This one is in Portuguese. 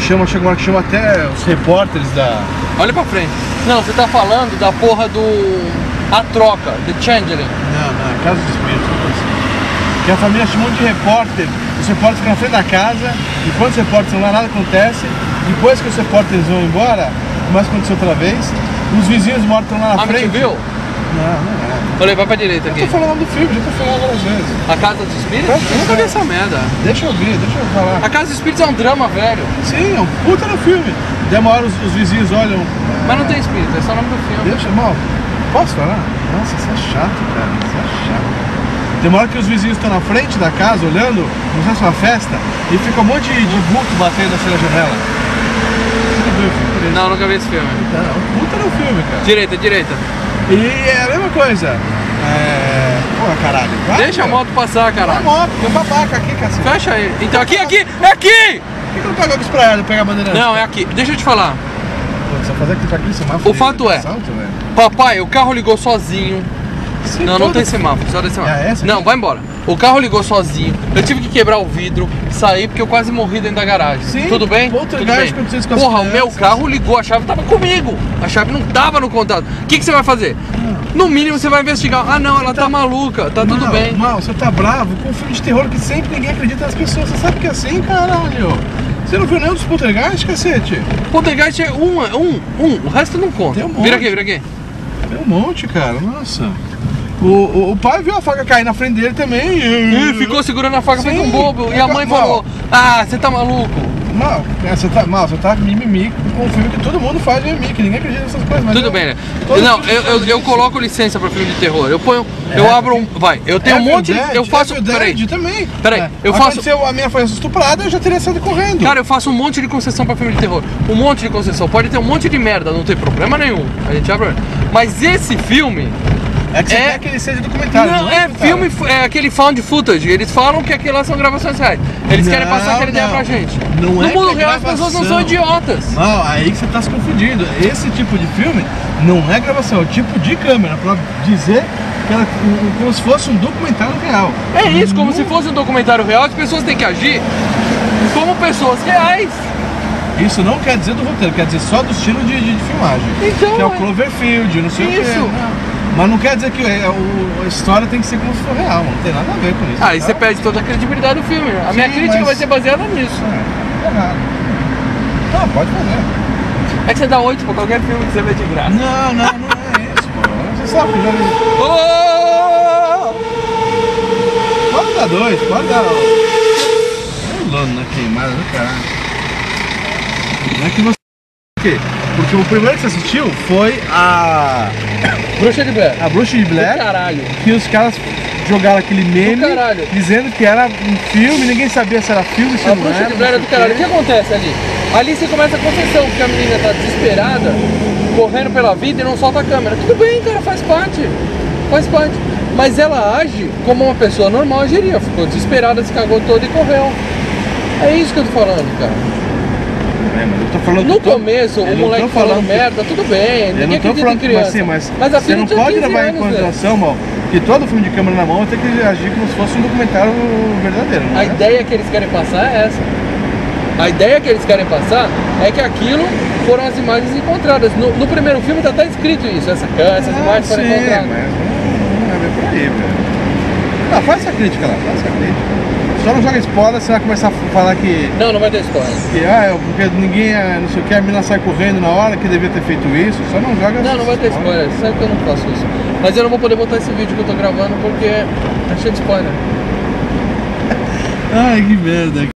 chega uma hora que chama até os repórteres da... Olha pra frente. Não, você tá falando da porra do... A Troca, The Changeling. Não, Casa dos Espíritos. Que a família chamou de repórter. Os repórteres ficam na frente da casa, e quando os repórteres estão lá, nada acontece. Depois que os repórteres vão embora, começa a acontecer outra vez. Os vizinhos mortos estão lá na frente. Viu? Não é. Falei, vai pra direita aqui. Eu tô falando do filme, já tô falando várias vezes. A Casa dos Espíritos? Eu nunca vi essa merda. Deixa eu falar. A Casa dos Espíritos é um drama, velho. Sim, é um puta no filme. Daí uma hora os vizinhos olham... Mas não tem espírito, é só o nome do filme. Deixa, mal. Posso falar? Nossa, isso é chato, cara. Isso é chato. Tem uma hora que os vizinhos estão na frente da casa, olhando, como se fosse uma festa, e fica um monte de vulto batendo assim na janela. Você não viu o filme? Não, nunca vi esse filme. Não, puta no filme, cara. Direita. E é a mesma coisa. Porra, caralho. Vai, Deixa a moto passar, caralho. A moto, tem um babaca aqui, cacete. Fecha ele. Então aqui! É aqui! Por que não pagou isso pra ela, pegar a bandeira? Não, é aqui. Deixa eu te falar. Pô, só fazer aqui pra aquele semáforo. O fato é, assalto, papai, o carro ligou sozinho. Sim, Não tem semáforo, só tem semáforo. essa Não, aqui? vai embora. O carro ligou sozinho. Eu tive que quebrar o vidro, sair porque eu quase morri dentro da garagem. Sim, tudo bem? Tudo bem. Porra, o meu carro ligou, a chave tava comigo. A chave não tava no contato. O que você vai fazer? No mínimo você vai investigar. Ah não, ela tá maluca, tá tudo bem. Mal, você tá bravo com um filme de terror que sempre ninguém acredita nas pessoas. Você sabe que é assim, caralho. Você não viu nenhum dos poltergeist, cacete? Poltergeist é um. O resto não conta. Tem um monte. Vira aqui. Tem um monte, cara, nossa. O pai viu a faca cair na frente dele também e ficou segurando a faca feito um bobo. E a mãe falou, você tá maluco? Você tá mimimi com um filme que todo mundo faz mimimi, que ninguém acredita nessas coisas. Mas tudo bem, né? Não, eu coloco licença pra filme de terror. Eu ponho, eu abro um... Vai, eu tenho um monte de... Eu faço... Peraí, eu faço... Se a minha foi estuprada, eu já teria saído correndo. Cara, eu faço um monte de concessão pra filme de terror. Um monte de concessão. Pode ter um monte de merda, não tem problema nenhum. A gente abre... Mas esse filme... É que você quer que ele seja documentário. Não, é filme, é aquele found footage. Eles falam que aquilo lá são gravações reais. Eles querem passar aquela ideia pra gente. Não no é mundo real as pessoas não são idiotas. Não, aí que você tá se confundindo. Esse tipo de filme não é gravação, é o tipo de câmera, pra dizer que ela, como se fosse um documentário real. É isso, como se fosse um documentário real, as pessoas têm que agir como pessoas reais. Isso não quer dizer do roteiro, quer dizer só do estilo de filmagem. Então, que é o Cloverfield, não sei o que. Isso. Mas não quer dizer que a história tem que ser como se for real, não tem nada a ver com isso. Aí você perde toda a credibilidade do filme. A minha crítica vai ser baseada nisso. É errado. Não, pode fazer. É que você dá 8 pra qualquer filme que você vê de graça. Não é isso, mano. Você sabe que já... Pode dar 2, pode dar... Pulando na queimada do caralho. Não é que você... Por quê? Porque o primeiro que você assistiu foi a... Bruxa de Blair. A Bruxa de Blair. Do caralho. Que os caras jogaram aquele meme dizendo que era um filme, ninguém sabia se era filme, se não era. A Bruxa de Blair é do caralho. O que acontece ali? Ali você começa a concessão, porque a menina tá desesperada, correndo pela vida e não solta a câmera. Tudo bem, cara, faz parte. Faz parte. Mas ela age como uma pessoa normal agiria. Ficou desesperada, se cagou toda e correu. É isso que eu tô falando, cara. Mas eu tô falando no começo, o moleque falando merda, tudo bem, ninguém acredita em criança. Mas a você não pode levar em consideração, mal, que todo filme de câmera na mão tem que agir como se fosse um documentário verdadeiro. A ideia que eles querem passar é essa. A ideia que eles querem passar é que aquilo foram as imagens encontradas. No primeiro filme tá até escrito isso, essas imagens foram encontradas. Mas não é bem por aí, velho. Faz essa crítica lá, faz essa crítica. Só não joga spoiler, você vai começar a falar que... Não vai ter spoiler. Que, porque ninguém, não sei o que, a menina sai correndo na hora que devia ter feito isso. Só não joga... Não vai ter spoiler, você sabe que eu não faço isso. Mas eu não vou poder botar esse vídeo que eu tô gravando porque tá cheio de spoiler. Ai, que merda.